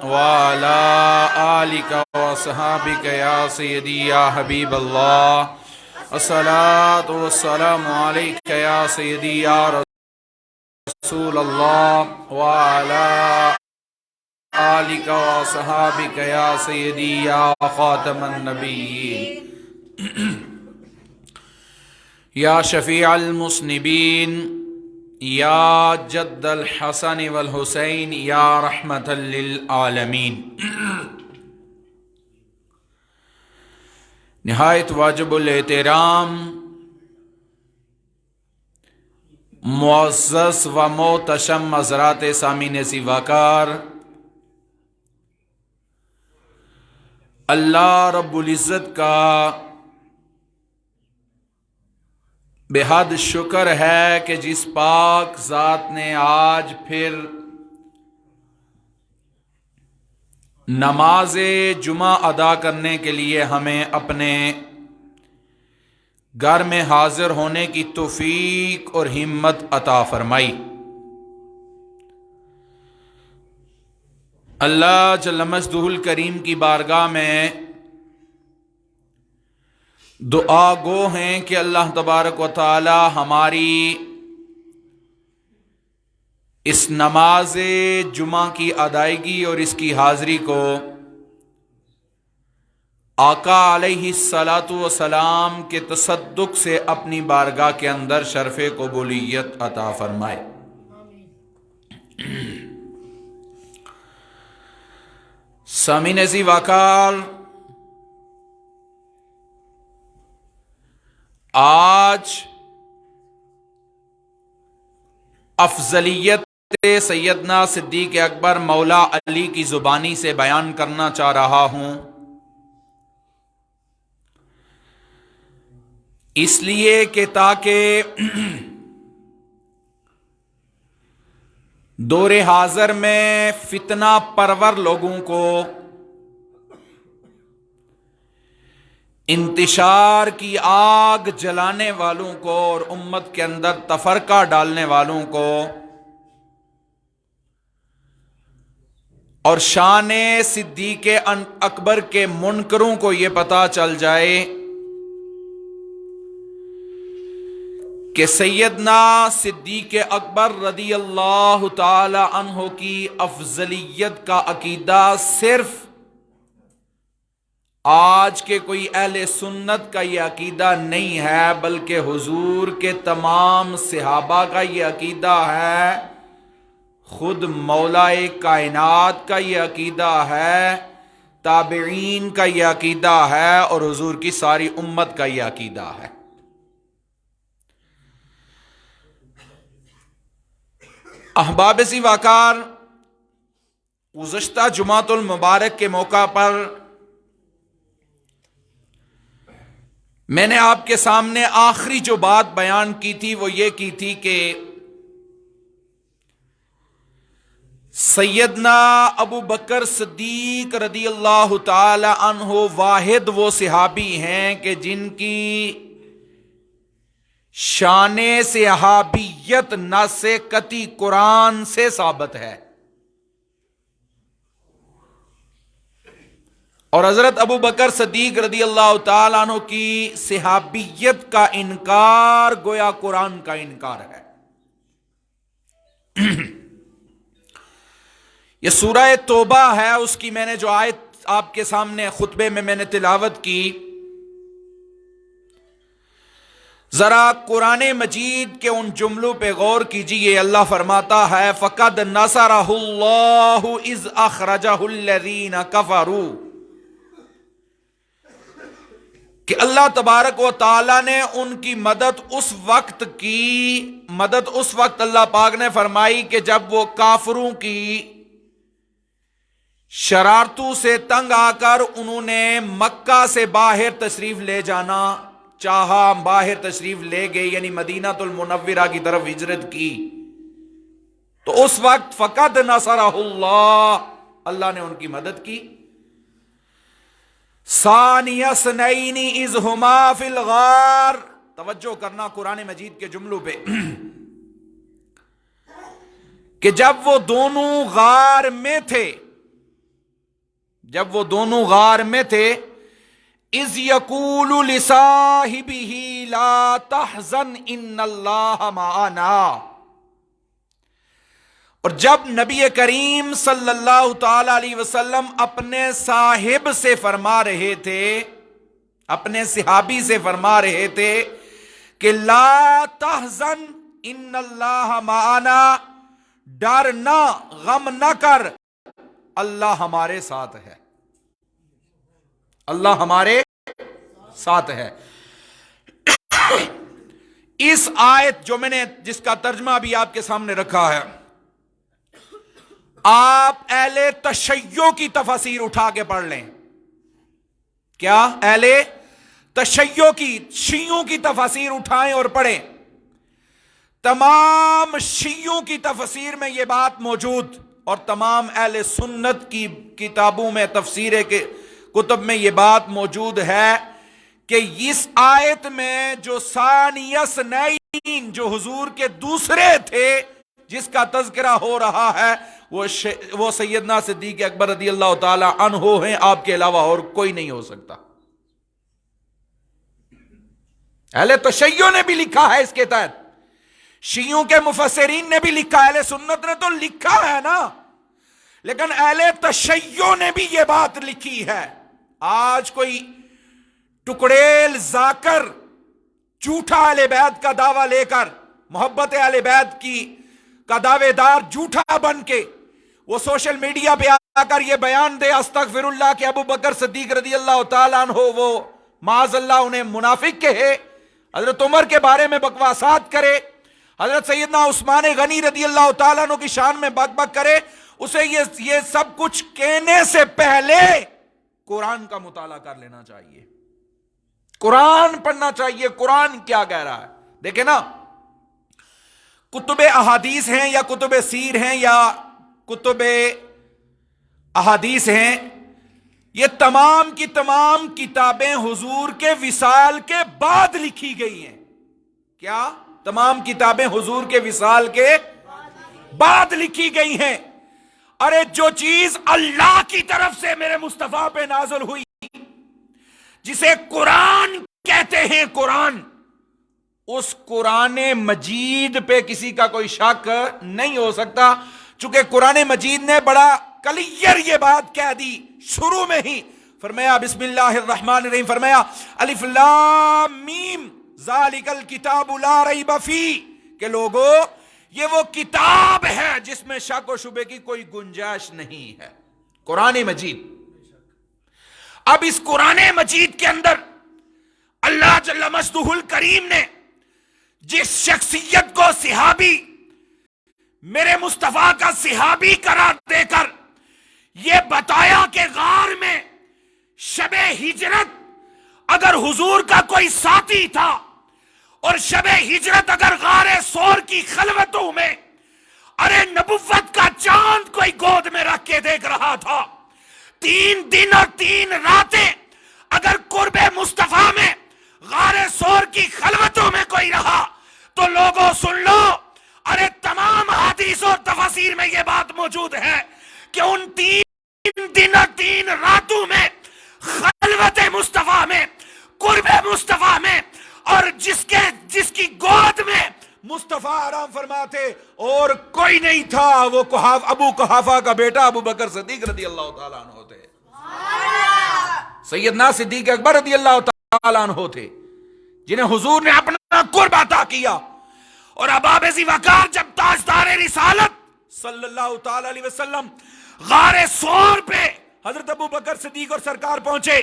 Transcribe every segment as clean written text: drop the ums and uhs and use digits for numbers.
وعلى آلك وصحابك يا سيدي يا حبيب الله الصلاة والسلام عليك يا سيدي يا رسول الله وعلى آلك وصحابك يا سيدي يا خاتم النبيين يا شفيع المذنبين یا جد الحسن والحسین یا رحمت للعالمین۔ نہایت واجب الاحترام معزز و محتشم حضرات سامعین زیوکار، اللہ رب العزت کا بے حد شکر ہے کہ جس پاک ذات نے آج پھر نماز جمعہ ادا کرنے کے لیے ہمیں اپنے گھر میں حاضر ہونے کی توفیق اور ہمت عطا فرمائی۔ اللہ جل مجدہ الکریم کی بارگاہ میں دعا گو ہیں کہ اللہ تبارک و تعالی ہماری اس نماز جمعہ کی ادائیگی اور اس کی حاضری کو آقا علیہ الصلاۃ والسلام کے تصدق سے اپنی بارگاہ کے اندر شرف قبولیت عطا فرمائے۔ سامعین زیوکار، آج افضلیت سیدنا صدیق اکبر مولا علی کی زبانی سے بیان کرنا چاہ رہا ہوں، اس لیے کہ تاکہ دور حاضر میں فتنہ پرور لوگوں کو، انتشار کی آگ جلانے والوں کو اور امت کے اندر تفرقہ ڈالنے والوں کو اور شان صدیق اکبر کے منکروں کو یہ پتہ چل جائے کہ سیدنا صدیق اکبر رضی اللہ تعالی عنہ کی افضلیت کا عقیدہ صرف آج کے کوئی اہل سنت کا یہ عقیدہ نہیں ہے، بلکہ حضور کے تمام صحابہ کا یہ عقیدہ ہے، خود مولا کائنات کا یہ عقیدہ ہے، تابعین کا یہ عقیدہ ہے اور حضور کی ساری امت کا یہ عقیدہ ہے۔ احباب زیوکار، گزشتہ جمعۃ المبارک کے موقع پر میں نے آپ کے سامنے آخری جو بات بیان کی تھی وہ یہ کی تھی کہ سیدنا ابو بکر صدیق رضی اللہ تعالی عنہ واحد وہ صحابی ہیں کہ جن کی شان صحابیت نص قطعی قرآن سے ثابت ہے، اور حضرت ابو بکر صدیق رضی اللہ تعالیٰ عنہ کی صحابیت کا انکار گویا قرآن کا انکار ہے۔ یہ سورہ توبہ ہے، اس کی میں نے جو آیت آپ کے سامنے خطبے میں نے تلاوت کی، ذرا قرآن مجید کے ان جملوں پہ غور کیجئے۔ اللہ فرماتا ہے فَقَدْ نَصَرَهُ اللَّهُ إِذْ أَخْرَجَهُ الَّذِينَ كَفَرُوا، کہ اللہ تبارک و تعالی نے ان کی مدد اس وقت اللہ پاک نے فرمائی کہ جب وہ کافروں کی شرارتوں سے تنگ آ کر انہوں نے مکہ سے باہر تشریف لے جانا چاہا، باہر تشریف لے گئے، یعنی مدینہ المنورہ کی طرف ہجرت کی، تو اس وقت فقد نصرہ اللہ نے ان کی مدد کی۔ ثانی اثنین اذ ہما فی الغار، توجہ کرنا قرآن مجید کے جملوں پہ، کہ جب وہ دونوں غار میں تھے، جب وہ دونوں غار میں تھے، اذ یقول لصاحبہ لا تحزن ان اللہ معنا، اور جب نبی کریم صلی اللہ تعالی علیہ وسلم اپنے صاحب سے فرما رہے تھے، اپنے صحابی سے فرما رہے تھے کہ لا تحزن ان اللہ معنا، ڈر نہ، غم نہ کر، اللہ ہمارے ساتھ ہے، اللہ ہمارے ساتھ ہے۔ اس آیت جو میں نے جس کا ترجمہ بھی آپ کے سامنے رکھا ہے، آپ اہل تشیع کی تفاسیر اٹھا کے پڑھ لیں۔ کیا؟ اہل تشیع کی، شیعوں کی تفاسیر اٹھائیں اور پڑھیں۔ تمام شیعوں کی تفسیر میں یہ بات موجود، اور تمام اہل سنت کی کتابوں میں، تفسیر کے کتب میں یہ بات موجود ہے کہ اس آیت میں جو ثانی اثنین، جو حضور کے دوسرے تھے، جس کا تذکرہ ہو رہا ہے، وہ سیدنا صدیق اکبر رضی اللہ تعالی عنہ ہیں، آپ کے علاوہ اور کوئی نہیں ہو سکتا۔ اہل تشیع نے بھی لکھا ہے اس کے تحت، شیعوں کے مفسرین نے بھی لکھا ہے، اہل سنت نے تو لکھا ہے نا، لیکن اہل تشیع نے بھی یہ بات لکھی ہے۔ آج کوئی ٹکڑیل ذاکر جھوٹا اہل بیت کا دعویٰ لے کر، محبت اہل بیت کی کا دعوے دار جھوٹا بن کے وہ سوشل میڈیا پہ آ کر یہ بیان دے استغفر اللہ کہ ابو بکر صدیق رضی اللہ تعالیٰ عنہ وہ معاذ اللہ انہیں منافق کہے، حضرت عمر کے بارے میں بکواسات کرے، حضرت سیدنا عثمان غنی رضی اللہ تعالیٰ عنہ کی شان میں بک بک کرے، اسے یہ سب کچھ کہنے سے پہلے قرآن کا مطالعہ کر لینا چاہیے، قرآن پڑھنا چاہیے، قرآن کیا کہہ رہا ہے۔ دیکھیں نا، کتب احادیث ہیں یا کتب سیر ہیں یا کتب احادیث ہیں، یہ تمام کی تمام کتابیں حضور کے وصال کے بعد لکھی گئی ہیں۔ کیا؟ تمام کتابیں حضور کے وصال کے بعد لکھی گئی ہیں۔ ارے جو چیز اللہ کی طرف سے میرے مصطفیٰ پہ نازل ہوئی، جسے قرآن کہتے ہیں، قرآن، اس قرآن مجید پہ کسی کا کوئی شک نہیں ہو سکتا، چونکہ قرآن مجید نے بڑا کلیئر یہ بات کہہ دی شروع میں ہی۔ فرمایا بسم اللہ الرحمن الرحیم، فرمایا الف لام میم ذالک الکتاب لا ریب فیہ، کہ لوگو یہ وہ کتاب ہے جس میں شک و شبے کی کوئی گنجائش نہیں ہے، قرآن مجید۔ اب اس قرآن مجید کے اندر اللہ جل مجدہ الکریم نے جس شخصیت کو صحابی، میرے مصطفیٰ کا صحابی قرار دے کر یہ بتایا کہ غار میں شب ہجرت اگر حضور کا کوئی ساتھی تھا، اور شب ہجرت اگر غار سور کی خلوتوں میں ارے نبوت کا چاند کوئی گود میں رکھ کے دیکھ رہا تھا، 3 دن اور 3 راتیں اگر قرب مصطفیٰ میں غار سور کی خلوتوں میں کوئی رہا، تو لوگوں سن لو، ارے تمام حدیث اور تفاسیر میں یہ بات موجود ہے کہ ان 3 دن اور 3 راتوں میں خلوت مصطفیٰ میں، قرب مصطفیٰ میں، اور جس کی گود میں مصطفیٰ آرام فرماتے اور کوئی نہیں تھا، وہ ابو قحافہ کا بیٹا ابو بکر صدیق رضی اللہ تعالیٰ عنہ تھے، سیدنا صدیق اکبر رضی اللہ تعالیٰ عنہ تھے، جنہیں حضور نے اپنا قرب عطا کیا۔ اور اباب ذی وقار جب تاجدار رسالت صلی اللہ تعالی علیہ وسلم غار سور پہ حضرت ابو بکر صدیق اور سرکار پہنچے،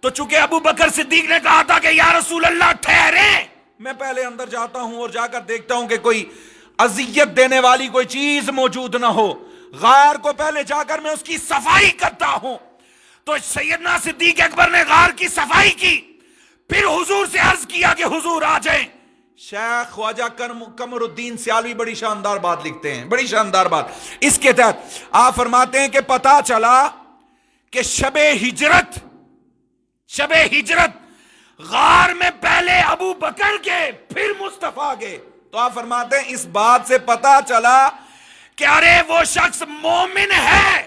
تو چونکہ ابو بکر صدیق نے کہا تھا کہ یا رسول اللہ ٹھہریں، میں پہلے اندر جاتا ہوں اور جا کر دیکھتا ہوں کہ کوئی اذیت دینے والی کوئی چیز موجود نہ ہو، غار کو پہلے جا کر میں اس کی صفائی کرتا ہوں۔ تو سیدنا صدیق اکبر نے غار کی صفائی کی، پھر حضور سے عرض کیا کہ حضور آ جائیں۔ شیخ خواجہ قمر الدین سیالوی بڑی شاندار بات لکھتے ہیں، بڑی شاندار بات، اس کے تحت آپ فرماتے ہیں کہ پتا چلا کہ شب ہجرت غار میں پہلے ابو بکر گئے پھر مصطفیٰ گئے، تو آپ فرماتے ہیں اس بات سے پتا چلا کہ ارے وہ شخص مومن ہے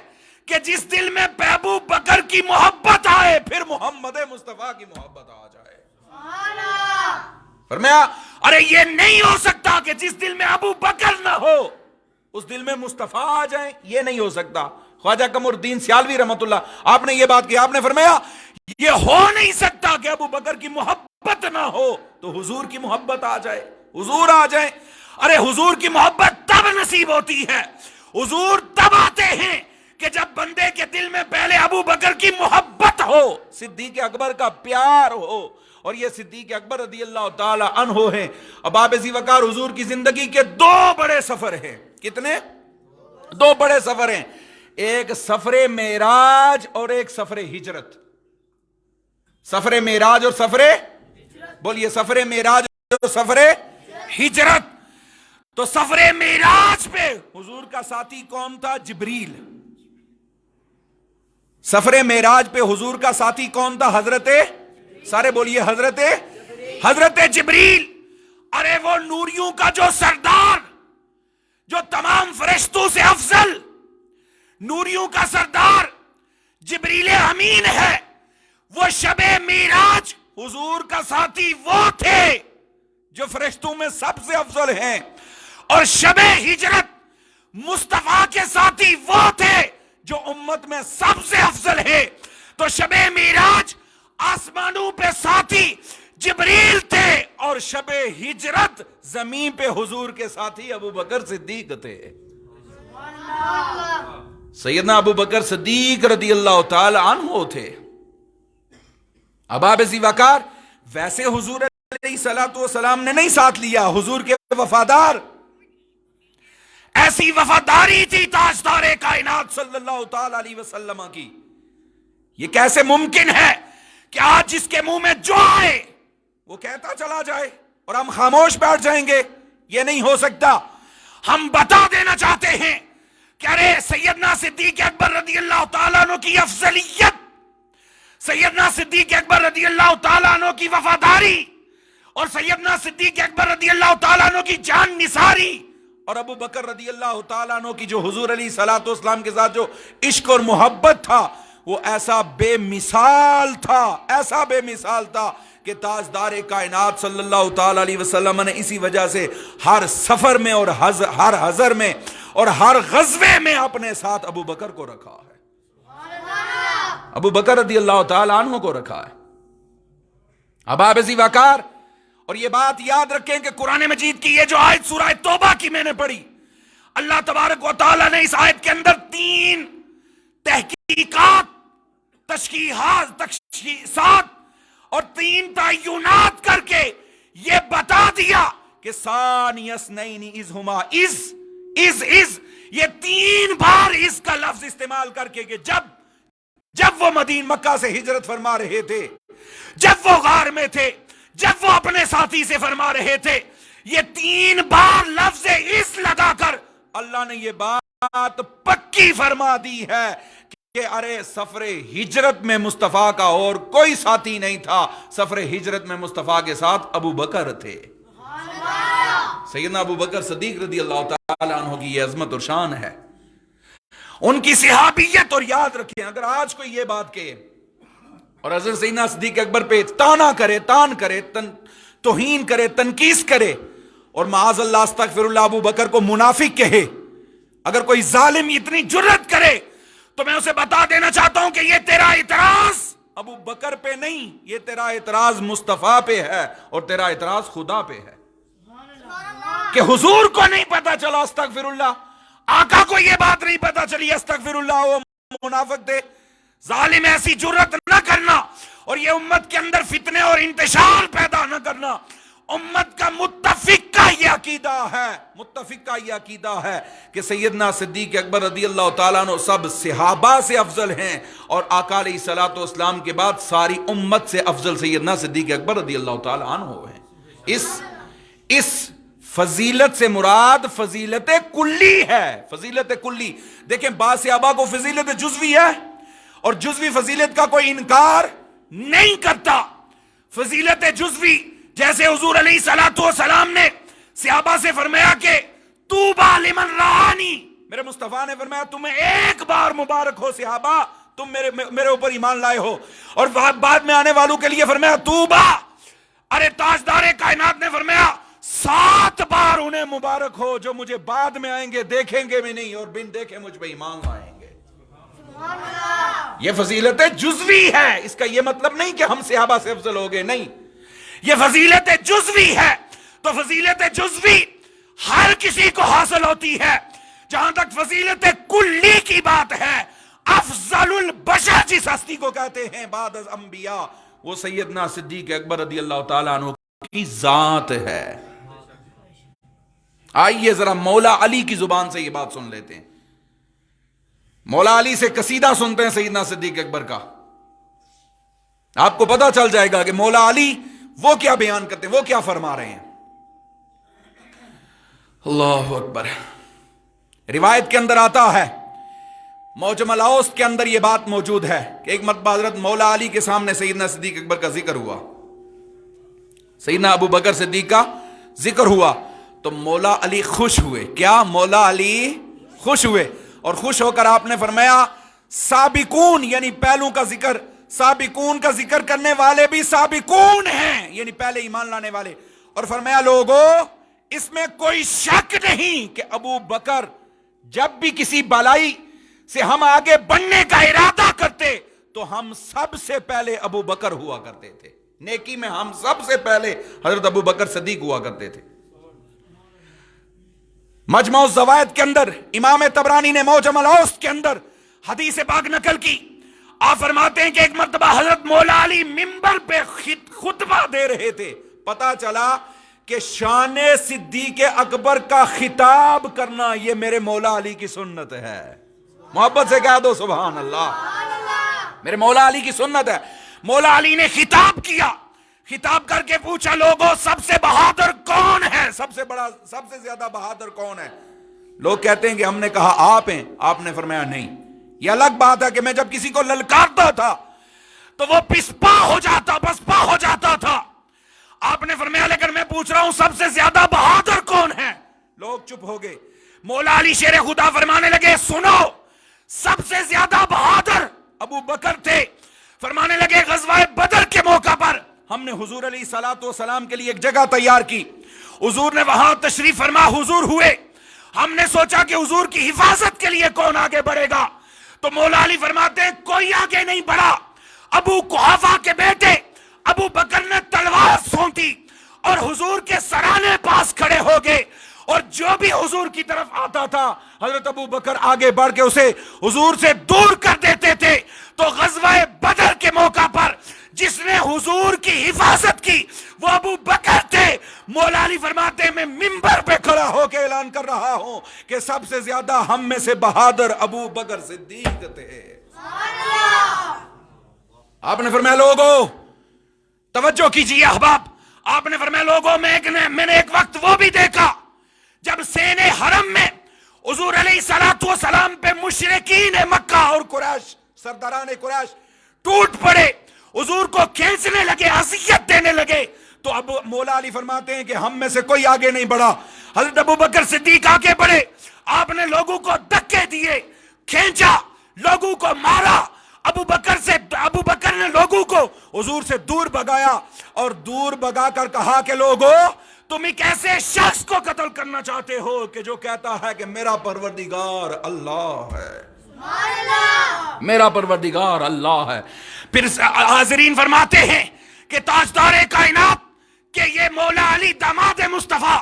کہ جس دل میں ابو بکر کی محبت آئے پھر محمد مصطفیٰ کی محبت آ جائے. فرمایا ارے یہ نہیں ہو سکتا کہ جس دل میں ابو بکر نہ ہو اس دل میں مصطفیٰ آ جائیں. یہ نہیں ہو سکتا. خواجہ قمر الدین سیالوی رحمت اللہ آپ نے یہ بات کی. آپ نے فرمایا یہ ہو نہیں سکتا کہ ابو بکر کی محبت نہ ہو تو حضور کی محبت آ جائے, حضور آ جائیں. ارے حضور کی محبت تب نصیب ہوتی ہے, حضور تب آتے ہیں کہ جب بندے کے دل میں پہلے ابو بکر کی محبت ہو, صدیق اکبر کا پیار ہو. اور یہ صدیق اکبر رضی اللہ تعالی عنہ ہیں. اب آپ ذی وقار حضور کی زندگی کے 2 بڑے سفر ہیں. کتنے؟ 2 بڑے سفر ہیں. ایک سفر معراج اور ایک سفر ہجرت. سفر معراج اور سفر بولیے سفر معراج اور سفر ہجرت. تو سفر معراج پہ حضور کا ساتھی کون تھا؟ جبریل. سفر معراج پہ حضور کا ساتھی کون تھا؟ حضرت سارے بولیے حضرت جبریل. ارے وہ نوریوں کا جو سردار, جو تمام فرشتوں سے افضل, نوریوں کا سردار جبریل امین ہے. وہ شب معراج حضور کا ساتھی وہ تھے جو فرشتوں میں سب سے افضل ہیں, اور شب ہجرت مصطفیٰ کے ساتھی وہ تھے جو امت میں سب سے افضل ہے. تو شب معراج آسمانوں پہ ساتھی جبریل تھے اور شب ہجرت زمین پہ حضور کے ساتھی ابو بکر صدیق تھے. سیدنا ابو بکر صدیق رضی اللہ تعالی عنہ تھے. اب آپ ذی وقار ویسے حضور علیہ الصلوۃ والسلام نے نہیں ساتھ لیا, حضور کے وفادار, ایسی وفاداری تھی تاجدار کائنات صلی اللہ تعالی علیہ وسلم کی. یہ کیسے ممکن ہے کہ آج جس کے منہ میں جو آئے وہ کہتا چلا جائے اور ہم خاموش بیٹھ جائیں گے؟ یہ نہیں ہو سکتا. ہم بتا دینا چاہتے ہیں کہ ارے سیدنا صدیق اکبر رضی اللہ تعالیٰ عنہ کی افضلیت, سیدنا صدیق اکبر رضی اللہ تعالیٰ عنہ کی وفاداری, اور سیدنا صدیق اکبر رضی اللہ تعالیٰ عنہ کی جان نثاری, اور ابو بکر رضی اللہ تعالیٰ عنہ کی جو حضور علیہ الصلوۃ والسلام کے ساتھ جو عشق اور محبت تھا وہ ایسا بے مثال تھا, ایسا بے مثال تھا کہ تاجدار کائنات صلی اللہ تعالی علیہ وسلم نے اسی وجہ سے ہر سفر میں اور ہر حضر میں اور ہر غزوے میں اپنے ساتھ ابو بکر کو رکھا ہے. ابو بکر رضی اللہ تعالی عنہ کو رکھا ہے. اب آپ ذی وقار اور یہ بات یاد رکھیں کہ قرآن مجید کی یہ جو آیت سورہ توبہ کی میں نے پڑھی, اللہ تبارک و تعالی نے اس آیت کے اندر 3 تحقیقات, تشخیصات اور 3 تعینات کر کے یہ بتا دیا کہ ثانی اثنین اذ ہما, از یہ 3 بار اس کا لفظ استعمال کر کے کہ جب وہ مکہ سے ہجرت فرما رہے تھے, جب وہ غار میں تھے, جب وہ اپنے ساتھی سے فرما رہے تھے, یہ 3 بار لفظ اس لگا کر اللہ نے یہ بات پکی فرما دی ہے کہ ارے سفر ہجرت میں مصطفیٰ کا اور کوئی ساتھی نہیں تھا, سفر ہجرت میں مصطفیٰ کے ساتھ ابو بکر تھے. سیدنا ابو بکر صدیق رضی اللہ تعالی عنہ کی یہ عظمت اور شان ہے, ان کی صحابیت. اور یاد رکھیں اگر آج کوئی یہ بات کہے اور حضرت سیدنا صدیق اکبر پہ تانا کرے, تان کرے, توہین کرے, تنقیص کرے اور معاذ اللہ استغفر اللہ ابو بکر کو منافق کہے, اگر کوئی ظالم اتنی جرت کرے تو میں اسے بتا دینا چاہتا ہوں کہ یہ تیرا اعتراض ابو بکر پہ نہیں, یہ تیرا اعتراض مصطفیٰ پہ ہے اور تیرا اعتراض خدا پہ ہے کہ حضور کو نہیں پتا چلا استغفر اللہ, آقا کو یہ بات نہیں پتا چلی استغفر اللہ, وہ منافق تھے. ظالم ایسی جرت نہ کرنا اور یہ امت کے اندر فتنے اور انتشار پیدا نہ کرنا. امت کا متفق کا یہ عقیدہ ہے کہ سیدنا صدیق اکبر رضی اللہ تعالیٰ عنہ سب صحابہ سے افضل ہیں اور آقا علیہ الصلوۃ والسلام کے بعد ساری امت سے افضل سیدنا صدیق اکبر رضی اللہ تعالیٰ عنہ ہیں. اس فضیلت سے مراد فضیلت کلی ہے, فضیلت کلی. دیکھیں بعض صحابہ کو فضیلت جزوی ہے اور جزوی فضیلت کا کوئی انکار نہیں کرتا. فضیلت جزوی جیسے حضور علیہ الصلوۃ والسلام نے صحابہ سے فرمایا کہ طوبی لمن رآنی, میرے مصطفیٰ نے فرمایا تمہیں ایک بار مبارک ہو صحابہ تم میرے اوپر ایمان لائے ہو. اور بعد میں آنے والوں کے لیے فرمایا توبہ. ارے تاجدار کائنات نے فرمایا 7 بار انہیں مبارک ہو جو مجھے بعد میں آئیں گے، دیکھیں گے بھی نہیں اور بن دیکھے مجھ پہ ایمان لائیں گے. یہ فضیلت جزوی ہے. اس کا یہ مطلب نہیں کہ ہم صحابہ سے افضل ہو گئے، نہیں، یہ فضیلت جزوی ہے. تو فضیلت جزوی ہر کسی کو حاصل ہوتی ہے. جہاں تک فضیلت کلی کی بات ہے، افضل البشر جس ہستی کو کہتے ہیں بعد از انبیاء، وہ سیدنا صدیق اکبر رضی اللہ تعالیٰ عنہ کی ذات ہے. آئیے ذرا مولا علی کی زبان سے یہ بات سن لیتے ہیں. مولا علی سے قصیدہ سنتے ہیں سیدنا صدیق اکبر کا. آپ کو پتا چل جائے گا کہ مولا علی وہ کیا بیان کرتے ہیں، وہ کیا فرما رہے ہیں. اللہ اکبر. روایت کے اندر آتا ہے، معجم الاوسط کے اندر یہ بات موجود ہے کہ ایک مرتبہ حضرت مولا علی کے سامنے سیدنا صدیق اکبر کا ذکر ہوا، سیدنا ابو بکر صدیق کا ذکر ہوا تو مولا علی خوش ہوئے. کیا؟ مولا علی خوش ہوئے. اور خوش ہو کر آپ نے فرمایا سابقون یعنی پہلوں کا ذکر، سابقون کا ذکر کرنے والے بھی سابقون ہیں یعنی پہلے ایمان لانے والے. اور فرمایا لوگوں اس میں کوئی شک نہیں کہ ابو بکر جب بھی کسی بلائی سے ہم آگے بڑھنے کا ارادہ کرتے تو ہم سب سے پہلے ابو بکر ہوا کرتے تھے. نیکی میں ہم سب سے پہلے حضرت ابو بکر صدیق ہوا کرتے تھے. مجمع الزوائد کے اندر امام طبرانی نے معجم الاوسط کے اندر حدیث پاک نقل کی. آپ فرماتے ہیں کہ ایک مرتبہ حضرت مولا علی منبر پہ خطبہ دے رہے تھے. پتا چلا کہ شان صدیق اکبر کا خطاب کرنا یہ میرے مولا علی کی سنت ہے. محبت سے کہہ دو سبحان اللہ. میرے مولا علی کی سنت ہے. مولا علی نے خطاب کیا، خطاب کر کے پوچھا لوگوں سب سے بہادر کون ہے، سب سے زیادہ بہادر کون ہے؟ لوگ کہتے ہیں کہ ہم نے کہا آپ ہیں. آپ نے فرمایا نہیں. یہ الگ بات ہے کہ میں جب کسی کو للکارتا تھا تو وہ پسپا ہو جاتا تھا. آپ نے فرمایا لیکن میں پوچھ رہا ہوں سب سے زیادہ بہادر کون ہے؟ لوگ چپ ہو گئے. مولا علی شیر خدا فرمانے لگے سنو سب سے زیادہ بہادر ابو بکر تھے. فرمانے لگے غزوہ بدر کے موقع پر ہم نے حضور علیہ الصلوۃ والسلام کے لیے ایک جگہ تیار کی. حضور نے وہاں تشریف فرما حضور ہوئے. ہم نے سوچا کہ حضور کی حفاظت کے لیے کون آگے بڑھے گا. تو مولا علی فرماتے ہیں کوئی آگے نہیں بڑھا. ابو قحافہ کے بیٹے ابو بکر نے تلوار سونتی اور حضور کے سرانے پاس کھڑے ہو گئے. اور جو بھی حضور کی طرف آتا تھا حضرت ابو بکر آگے بڑھ کے اسے حضور سے دور کر دیتے تھے. تو غزوہ بدر کے موقع پر جس نے حضور کی حفاظت کی وہ ابو بکر تھے. مولا علی فرماتے ہیں میں منبر پہ کھڑا ہو کے اعلان کر رہا ہوں کہ سب سے زیادہ ہم میں سے بہادر ابو بکر صدیق تھے. آپ نے فرمایا لوگوں توجہ کیجئے احباب. آپ نے فرمایا لوگوں میں نے ایک وقت وہ بھی دیکھا جب سین حرم میں حضور علیہ الصلوۃ والسلام پہ مشرکین مکہ اور قریش سرداران قریش ٹوٹ پڑے، حضور کو کھینچنے لگے، اذیت دینے لگے. تو اب مولا علی فرماتے ہیں کہ ہم میں سے کوئی آگے نہیں بڑھا. حضرت ابو بکر صدیق آگے بڑھے. آپ نے لوگوں کو دھکے دیے، کھینچا، لوگوں کو مارا. ابو بکر نے لوگوں کو حضور سے دور بھگایا اور دور بھگا کر کہا کہ لوگوں تم ایک ایسے شخص کو قتل کرنا چاہتے ہو کہ جو کہتا ہے کہ میرا پروردگار اللہ ہے، میرا پروردگار اللہ ہے. پھر حاضرین فرماتے ہیں کہ تاجدار کائنات کہ یہ مولا علی داماد مصطفیٰ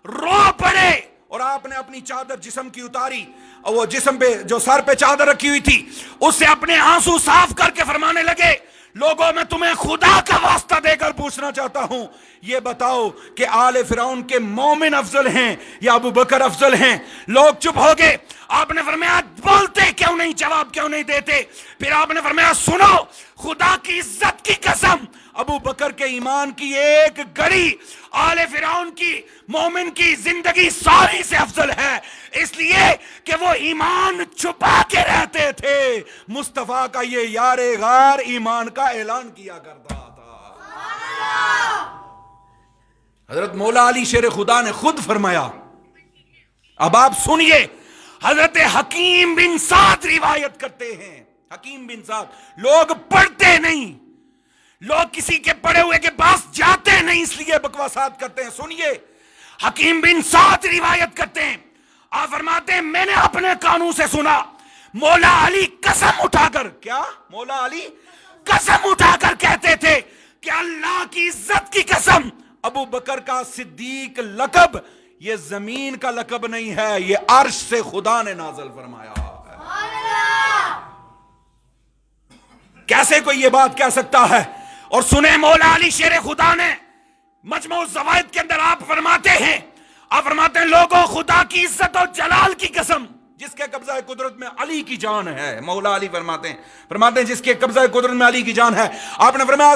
رو پڑے اور آپ نے اپنی چادر جسم کی اتاری اور وہ جسم پہ جو سر پہ چادر رکھی ہوئی تھی اس سے اپنے آنسو صاف کر کے فرمانے لگے لوگوں میں تمہیں خدا کا واسطہ دے کر پوچھنا چاہتا ہوں یہ بتاؤ کہ آل فرعون کے مومن افضل ہیں یا ابو بکر افضل ہیں؟ لوگ چپ ہو گئے. آپ نے فرمایا بولتے کیوں نہیں، جواب کیوں نہیں دیتے؟ پھر آپ نے فرمایا سنو خدا کی عزت کی قسم ابو بکر کے ایمان کی ایک گھڑی آل فرعون کی مومن کی زندگی ساری سے افضل ہے، اس لیے کہ وہ ایمان چھپا کے رہتے تھے. مصطفیٰ کا یہ یار غار ایمان کا اعلان کیا کرتا تھا. حضرت مولا علی شیر خدا نے خود فرمایا. اب آپ سنیے حضرت حکیم بن سعد روایت کرتے ہیں. حکیم بن سعد، لوگ پڑھتے نہیں، لوگ کسی کے پڑھے ہوئے کے پاس جاتے نہیں، اس لیے بکواسات کرتے ہیں. سنیے، حکیم بن سعد روایت کرتے ہیں، آپ فرماتے ہیں میں نے اپنے کانوں سے سنا مولا علی قسم اٹھا کر، کیا مولا علی قسم اٹھا کر کہتے تھے کہ اللہ کی عزت کی قسم، ابو بکر کا صدیق لقب یہ زمین کا لقب نہیں ہے، یہ عرش سے خدا نے نازل فرمایا ہے. کیسے کوئی یہ بات کہہ سکتا ہے؟ اور سنیں مولا علی شیر خدا نے مجموع الزوائد کے اندر آپ فرماتے ہیں لوگوں خدا کی عزت اور جلال کی قسم، جس کے قبضہ قدرت میں علی کی جان ہے. مولا علی فرماتے ہیں جس کے قبضہ قدرت میں علی کی جان ہے. آپ نے فرمایا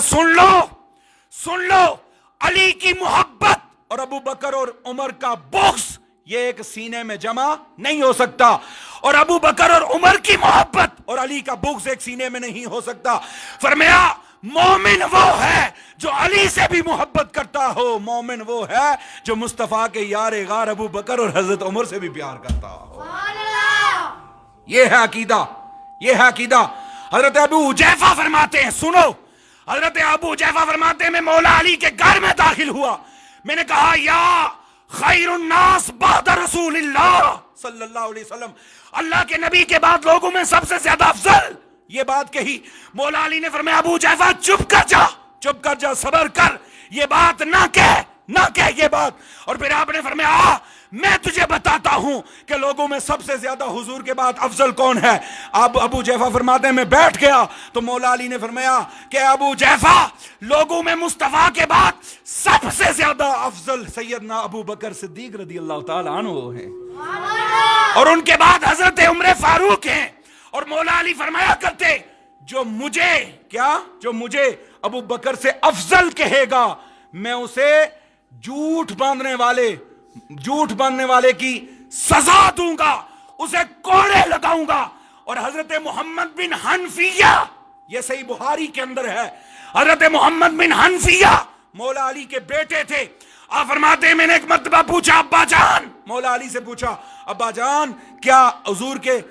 سن لو علی کی محبت اور ابو بکر اور عمر کا بغض یہ ایک سینے میں جمع نہیں ہو سکتا، اور ابو بکر اور عمر کی محبت اور علی کا بغض ایک سینے میں نہیں ہو سکتا. فرمایا مومن وہ ہے جو علی سے بھی محبت کرتا ہو، مومن وہ ہے جو مصطفیٰ کے یار غار ابو بکر اور حضرت عمر سے بھی پیار کرتا ہو. یہ ہے عقیدہ، یہ ہے عقیدہ. حضرت ابو حذیفہ فرماتے ہیں، سنو، حضرت ابو حذیفہ فرماتے ہیں میں مولا علی کے گھر میں داخل ہوا، میں نے کہا یا خیر الناس بعد رسول اللہ صلی اللہ علیہ وسلم، اللہ کے نبی کے بعد لوگوں میں سب سے زیادہ افضل. یہ بات کہی، مولا علی نے فرمایا ابو حذیفہ چپ کر جا، صبر کر، یہ بات نہ کہہ یہ بات. اور پھر آپ نے فرمایا میں تجھے بتاتا ہوں کہ لوگوں میں سب سے زیادہ حضور کے بعد افضل کون ہے. اب ابو حذیفہ فرماتے ہیں میں بیٹھ گیا تو مولا علی نے فرمایا کہ ابو حذیفہ لوگوں میں مصطفیٰ کے بعد سب سے زیادہ افضل سیدنا ابو بکر صدیق رضی اللہ تعالی عنہ ہیں، اور ان کے بعد حضرت عمر فاروق ہیں. اور مولا علی فرمایا کرتے جو مجھے ابو بکر سے افضل کہے گا میں اسے جھوٹ باندھنے والے کی سزا دوں گا، اسے کوڑے لگاؤں گا. اور حضرت محمد بن حنفیہ، یہ صحیح بخاری کے اندر ہے، حضرت محمد بن حنفیہ مولا علی کے بیٹے تھے. آپ فرماتے ہیں میں نے ایک مرتبہ پوچھا ابا جان، مولا علی سے پوچھا ابا جان کیا حضور کے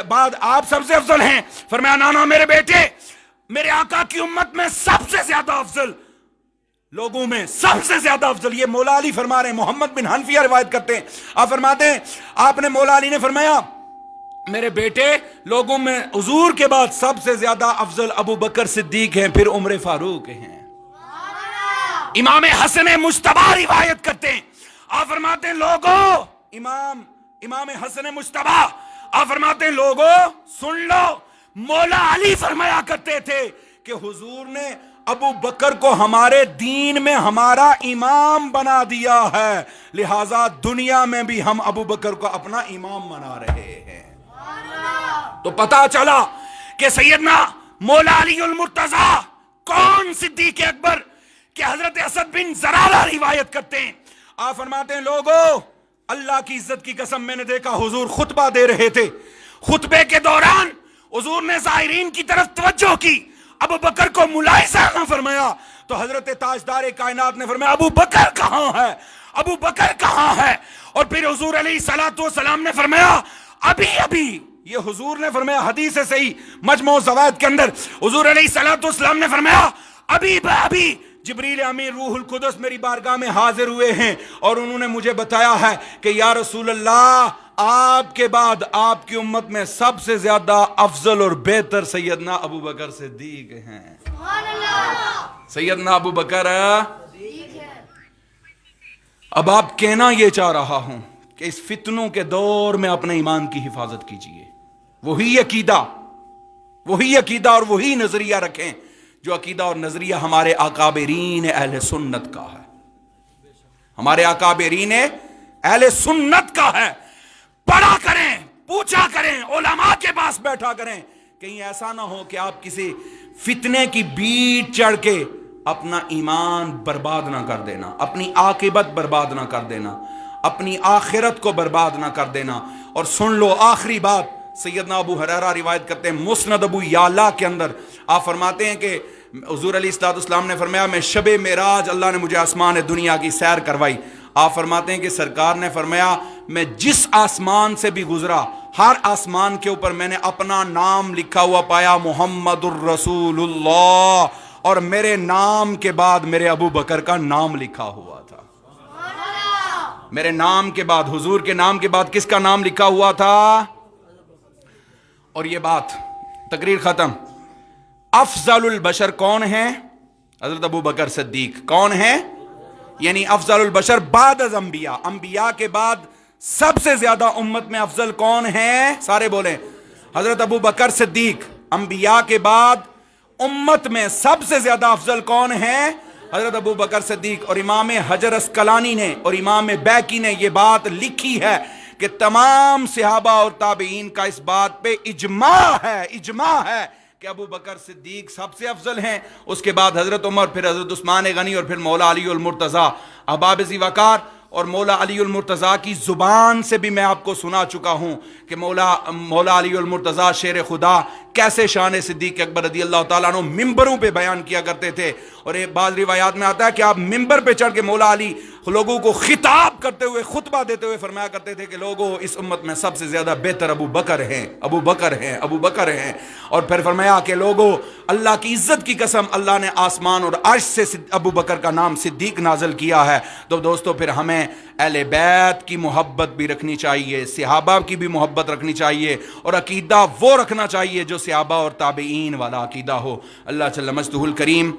بعد آپ سب سے افضل ہیں؟ فرمایا نانا میرے بیٹے، میرے آقا کی امت میں سب سے زیادہ افضل، لوگوں میں سب سے زیادہ افضل، یہ مولا علی فرما رہے ہیں. محمد بن حنفیہ روایت کرتے ہیں، آپ فرماتے ہیں آپ نے مولا علی نے فرمایا میرے بیٹے لوگوں میں حضور کے بعد سب سے زیادہ افضل ابو بکر صدیق ہیں، پھر عمر فاروق ہیں. امام حسن مجتبی روایت کرتے ہیں، آپ فرماتے ہیں لوگوں، امام حسن مجتبی آپ فرماتے ہیں لوگوں سن لو، مولا علی فرمایا کرتے تھے کہ حضور نے ابو بکر کو ہمارے دین میں ہمارا امام بنا دیا ہے، لہذا دنیا میں بھی ہم ابو بکر کو اپنا امام بنا رہے ہیں. تو پتا چلا کہ سیدنا مولا علی المرتضی کون صدیق اکبر کہ حضرت اسد بن زرارہ روایت کرتے ہیں. آپ فرماتے ہیں لوگوں اللہ کی عزت کی قسم میں نے دیکھا حضور خطبہ دے رہے تھے، خطبے کے دوران حضور نے زائرین کی طرف توجہ کی، ابو بکر کو ملاحظہ نہ فرمایا تو حضرت تاجدار کائنات نے فرمایا ابو بکر کہاں ہے، ابو بکر کہاں ہے. اور پھر حضور علیہ الصلوۃ والسلام نے فرمایا ابھی یہ حضور نے فرمایا حدیث ہے صحیح مجموع الزوائد کے اندر، حضور علیہ الصلوۃ والسلام نے فرمایا ابھی جبریل امین روح القدس میری بارگاہ میں حاضر ہوئے ہیں اور انہوں نے مجھے بتایا ہے کہ یا رسول اللہ آپ کے بعد آپ کی امت میں سب سے زیادہ افضل اور بہتر سیدنا ابو بکر صدیق ہیں. سیدنا ابو بکر. اب آپ کہنا یہ چاہ رہا ہوں کہ اس فتنوں کے دور میں اپنے ایمان کی حفاظت کیجئے، وہی عقیدہ اور وہی نظریہ رکھیں جو عقیدہ اور نظریہ ہمارے اکابرین اہل سنت کا ہے، ہمارے اکابرین اہل سنت کا ہے. پڑھا کریں، پوچھا کریں، علماء کے پاس بیٹھا کریں، کہیں ایسا نہ ہو کہ آپ کسی فتنے کی بیڑ چڑھ کے اپنا ایمان برباد نہ کر دینا، اپنی عاقبت برباد نہ کر دینا، اپنی آخرت کو برباد نہ کر دینا. اور سن لو آخری بات، سیدنا ابو ہریرہ روایت کرتے ہیں مسند ابو یعلا کے اندر، آپ فرماتے ہیں کہ حضور علیہ السلام نے فرمایا میں شب معراج اللہ نے مجھے آسمان دنیا کی سیر کروائی. آپ فرماتے ہیں کہ سرکار نے فرمایا میں جس آسمان سے بھی گزرا ہر آسمان کے اوپر میں نے اپنا نام لکھا ہوا پایا، محمد الرسول اللہ، اور میرے نام کے بعد میرے ابو بکر کا نام لکھا ہوا تھا۔ میرے نام کے بعد، حضور کے نام کے بعد کس کا نام لکھا ہوا تھا؟ اور یہ بات، تقریر ختم۔ افضل البشر کون ہے؟ حضرت ابو بکر صدیق۔ کون ہے؟ یعنی افضل البشر بعد از انبیاء، انبیاء کے بعد سب سے زیادہ امت میں افضل کون ہے؟ سارے بولیں، حضرت ابو بکر صدیق۔ انبیاء کے بعد امت میں سب سے زیادہ افضل کون ہے؟ حضرت ابو بکر صدیق۔ اور امام حجر اسقلانی نے اور امام بیہقی نے یہ بات لکھی ہے کہ تمام صحابہ اور تابعین کا اس بات پہ اجماع ہے کہ ابو بکر صدیق سب سے افضل ہیں، اس کے بعد حضرت عمر، پھر حضرت عثمان غنی، اور پھر مولا علی المرتضیٰ۔ احباب ذی وقار، اور مولا علی المرتضیٰ کی زبان سے بھی میں آپ کو سنا چکا ہوں کہ مولا علی المرتضیٰ شیر خدا کیسے شان صدیق اکبر رضی اللہ تعالیٰ عنہ ممبروں پہ بیان کیا کرتے تھے۔ اور ایک بعض روایات میں آتا ہے کہ آپ ممبر پہ چڑھ کے مولا علی لوگوں کو خطاب کرتے ہوئے، خطبہ دیتے ہوئے فرمایا کرتے تھے کہ لوگوں، اس امت میں سب سے زیادہ بہتر ابو بکر ہیں، ابو بکر ہیں، ابو بکر ہیں۔ اور پھر فرمایا کہ لوگوں، اللہ کی عزت کی قسم، اللہ نے آسمان اور عرش سے ابو بکر کا نام صدیق نازل کیا ہے۔ تو دوستو، پھر ہمیں اہل بیت کی محبت بھی رکھنی چاہیے، صحابہ کی بھی محبت رکھنی چاہیے، اور عقیدہ وہ رکھنا چاہیے جو صحابہ اور تابعین والا عقیدہ ہو۔ اللہ جل مجدہ الکریم